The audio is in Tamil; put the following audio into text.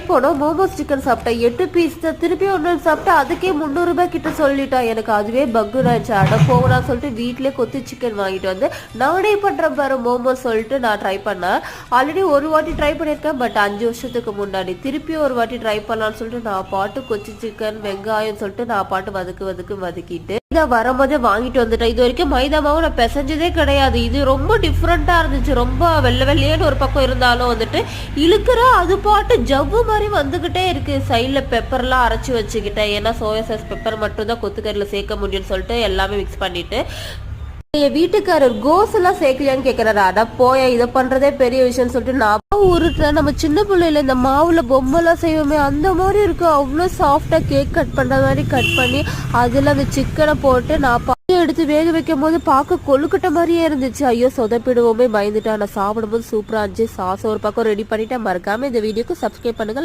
போனோம், மோமோஸ் சிக்கன் சாப்பிட்டேன், 8 பீஸ் தான். திருப்பி ஒன்று சாப்பிட்டேன், அதுக்கே 300 ரூபாய் கிட்ட சொல்லிட்டான். எனக்கு அதுவே பக்குன்னு ஆயிடுச்சு. அட போகலான்னு சொல்லிட்டு வீட்டிலே கொத்து சிக்கன் வாங்கிட்டு வந்து நானே பண்ணுறேன் பாரு மோமோஸ் சொல்லிட்டு நான் ட்ரை பண்ணேன். ஆல்ரெடி ஒரு வாட்டி ட்ரை பண்ணியிருக்கேன், பட் 5 வருஷத்துக்கு முன்னாடி. திருப்பி ஒரு வாட்டி ட்ரை பண்ணலான்னு சொல்லிட்டு நான் பாட்டு கொச்சி சிக்கன் வெங்காயம் சொல்லிட்டு நான் பாட்டு வதக்கிட்டு இதை வரும்போதே வாங்கிட்டு வந்துட்டேன். இது வரைக்கும் மைதா மாவு நான் பிசைஞ்சதே கிடையாது. இது ரொம்ப டிஃப்ரெண்ட்டாக இருந்துச்சு. ரொம்ப வெள்ளையேன்னு ஒரு பக்கம் இருந்தாலும் வந்துட்டு இழுக்கிற அது பாட்டு ஜவ்வு மாதிரி வந்துக்கிட்டே இருக்கு. சைடில் பெப்பர்லாம் அரைச்சி வச்சுக்கிட்டேன். ஏன்னா சோயா சாஸ் பெப்பர் மட்டும் தான் கொத்துக்கறியில் சேர்க்க முடியும்னு சொல்லிட்டு எல்லாமே மிக்ஸ் பண்ணிட்டு என் வீட்டுக்காரர் கோஸ் எல்லாம் சேர்க்கலையான்னு கேட்கிறாரு. அட போய, இதை பண்றதே பெரிய விஷயம்னு சொல்லிட்டு நான் உருட்டுறேன். நம்ம சின்ன பிள்ளையில இந்த மாவுல பொம்மைலாம் செய்வோமே அந்த மாதிரி இருக்கு. அவ்வளோ சாஃப்டா கேக் கட் பண்ற மாதிரி கட் பண்ணி அதுல அந்த சிக்கனை போட்டு நான் எடுத்து வேக வைக்கும் போது பார்க்க கொழுக்கட்டை மாதிரியே இருந்துச்சு. ஐயோ சொதப்பிடுவோமே பயந்துட்டேன். நான் சாப்பிடும்போது சூப்பரா இருந்துச்சு. சாஸ் ஒரு பக்கம் ரெடி பண்ணிட்டேன். மறக்காம இந்த வீடியோக்கு சப்ஸ்கிரைப் பண்ணுங்க.